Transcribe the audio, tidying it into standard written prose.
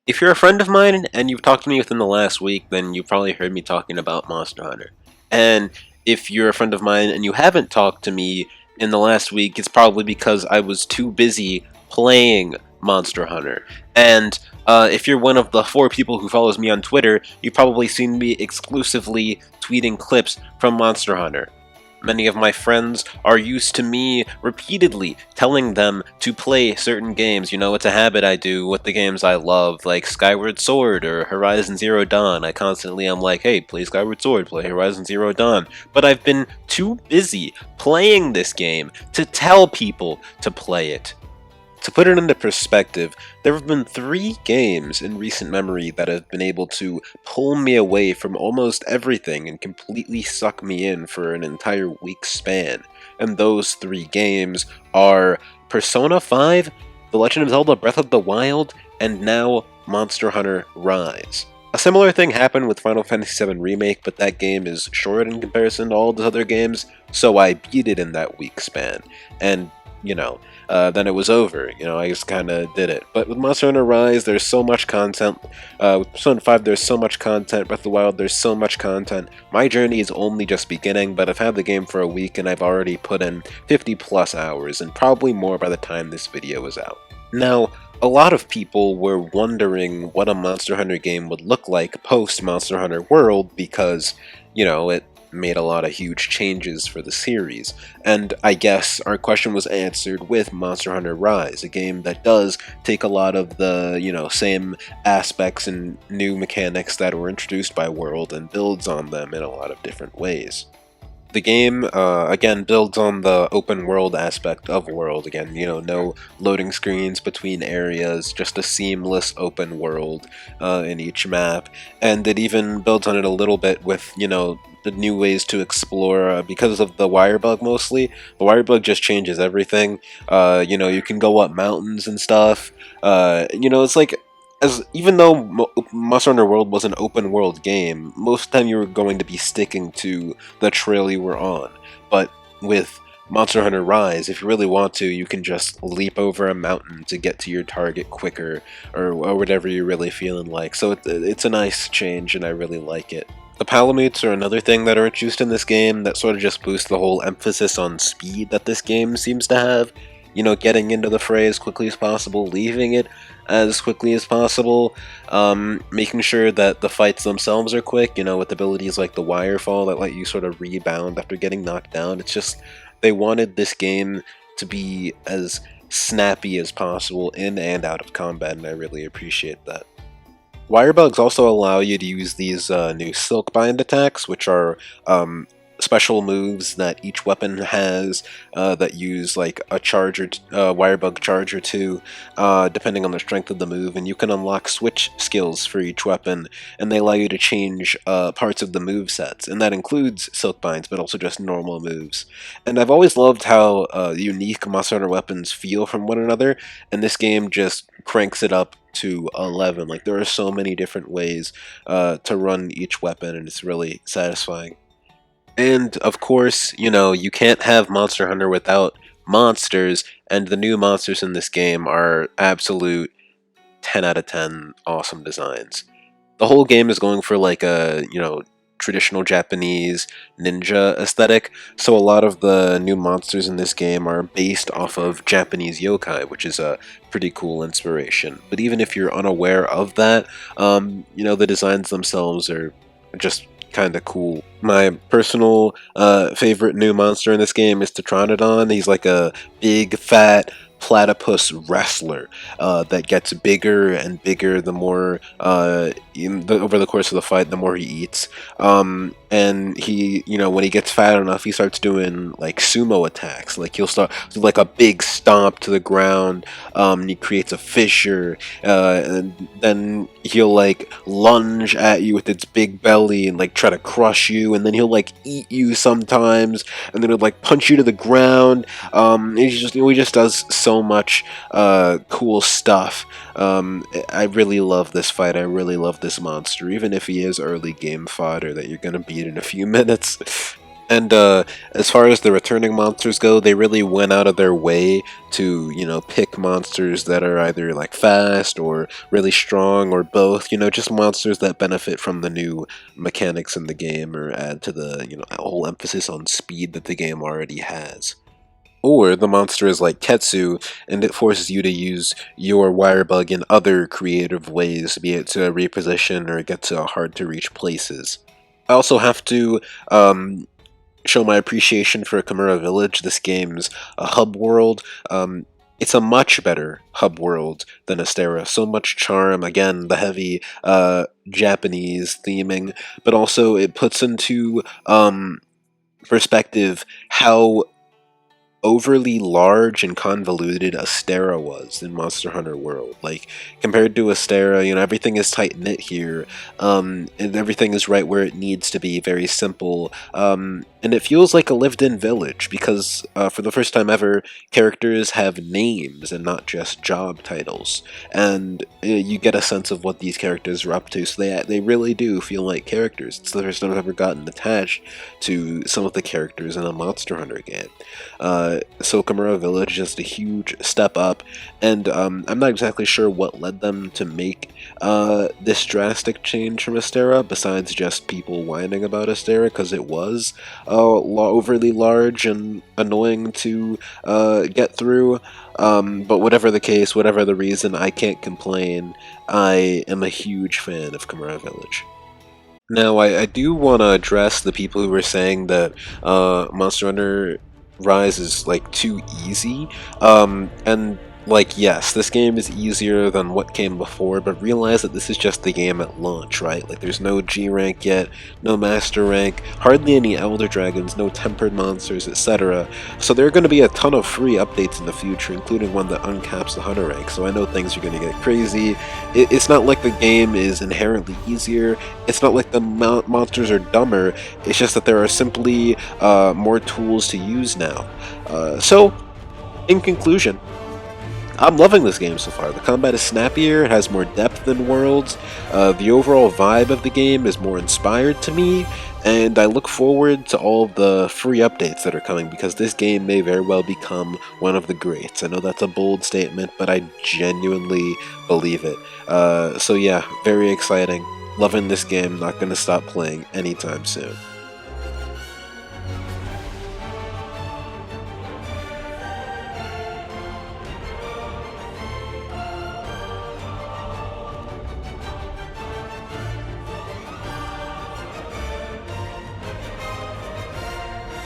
If you're a friend of mine and you've talked to me within the last week, then you've probably heard me talking about Monster Hunter. And if you're a friend of mine and you haven't talked to me in the last week, it's probably because I was too busy playing Monster Hunter. And if you're one of the 4 people who follows me on Twitter, you've probably seen me exclusively tweeting clips from Monster Hunter. Many of my friends are used to me repeatedly telling them to play certain games. You know, it's a habit I do with the games I love, like Skyward Sword or Horizon Zero Dawn. I constantly am like, hey, play Skyward Sword, play Horizon Zero Dawn. But I've been too busy playing this game to tell people to play it. To put it into perspective, there have been 3 games in recent memory that have been able to pull me away from almost everything and completely suck me in for an entire week's span. And those 3 games are Persona 5, The Legend of Zelda Breath of the Wild, and now Monster Hunter Rise. A similar thing happened with Final Fantasy VII Remake, but that game is short in comparison to all the other games, so I beat it in that week span. And then it was over. I just kind of did it. But with Monster Hunter Rise, there's so much content. With Persona 5, there's so much content. Breath of the Wild, there's so much content. My journey is only just beginning, but I've had the game for a week and I've already put in 50 plus hours, and probably more by the time this video is out. Now, a lot of people were wondering what a Monster Hunter game would look like post Monster Hunter World because, it made a lot of huge changes for the series, and I guess our question was answered with Monster Hunter Rise, a game that does take a lot of the, same aspects and new mechanics that were introduced by World and builds on them in a lot of different ways. The game, again, builds on the open world aspect of World. Again, no loading screens between areas, just a seamless open world in each map. And it even builds on it a little bit with, the new ways to explore because of the wire bug mostly. The wire bug just changes everything. You can go up mountains and stuff. It's like, even though Monster Hunter World was an open world game, most of the time you were going to be sticking to the trail you were on. But with Monster Hunter Rise, if you really want to, you can just leap over a mountain to get to your target quicker, or whatever you're really feeling like. So it's a nice change, and I really like it. The Palamutes are another thing that are introduced in this game that sort of just boosts the whole emphasis on speed that this game seems to have. Getting into the fray as quickly as possible, leaving it as quickly as possible, making sure that the fights themselves are quick, with abilities like the Wirefall that let you sort of rebound after getting knocked down. It's just, they wanted this game to be as snappy as possible in and out of combat, and I really appreciate that. Wirebugs also allow you to use these new Silkbind attacks, which are special moves that each weapon has that use like a wirebug charge or two, depending on the strength of the move, and you can unlock switch skills for each weapon, and they allow you to change parts of the move sets, and that includes Silkbinds, but also just normal moves. And I've always loved how unique Monster Hunter weapons feel from one another, and this game just cranks it up to 11. Like, there are so many different ways to run each weapon, and it's really satisfying. And, of course, you can't have Monster Hunter without monsters, and the new monsters in this game are absolute 10 out of 10 awesome designs. The whole game is going for like a, traditional Japanese ninja aesthetic, so a lot of the new monsters in this game are based off of Japanese yokai, which is a pretty cool inspiration. But even if you're unaware of that, the designs themselves are just kind of cool. My personal favorite new monster in this game is Tetranodon. He's like a big, fat platypus wrestler that gets bigger and bigger the more over the course of the fight, the more he eats. And he, when he gets fat enough, he starts doing like sumo attacks. Like, he'll start do like a big stomp to the ground. He creates a fissure, and then he'll like lunge at you with its big belly and like try to crush you. And then he'll like eat you sometimes, and then he'll like punch you to the ground. He just does so much cool stuff. I really love this fight. I really love this monster, even if he is early game fodder that you're gonna beat in a few minutes. And as far as the returning monsters go, they really went out of their way to, pick monsters that are either like fast or really strong or both, just monsters that benefit from the new mechanics in the game or add to the, whole emphasis on speed that the game already has. Or the monster is like Ketsu, and it forces you to use your wire bug in other creative ways, be it to reposition or get to hard to reach places. I also have to show my appreciation for Kamura Village. This game's a hub world. It's a much better hub world than Astera. So much charm. Again, the heavy Japanese theming, but also it puts into perspective how overly large and convoluted Astera was in Monster Hunter World. Like, compared to Astera, everything is tight knit here, and everything is right where it needs to be, very simple, and it feels like a lived in village because, for the first time ever, characters have names and not just job titles, and you get a sense of what these characters are up to, so they really do feel like characters. It's the first time I've ever gotten attached to some of the characters in a Monster Hunter game. So Kamura Village is a huge step up, and I'm not exactly sure what led them to make this drastic change from Astera, besides just people whining about Astera, because it was overly large and annoying to get through. But whatever the case, whatever the reason, I can't complain. I am a huge fan of Kamura Village. Now, I do want to address the people who were saying that Monster Hunter Rise is like too easy. And like, yes, this game is easier than what came before, but realize that this is just the game at launch, right? Like, there's no G rank yet, no Master rank, hardly any Elder Dragons, no tempered monsters, etc. So there are going to be a ton of free updates in the future, including one that uncaps the Hunter rank. So I know things are going to get crazy. It's not like the game is inherently easier. It's not like the monsters are dumber. It's just that there are simply more tools to use now. So, in conclusion, I'm loving this game so far. The combat is snappier, it has more depth than Worlds, the overall vibe of the game is more inspired to me, and I look forward to all of the free updates that are coming because this game may very well become one of the greats. I know that's a bold statement, but I genuinely believe it. So yeah, very exciting. Loving this game, not going to stop playing anytime soon.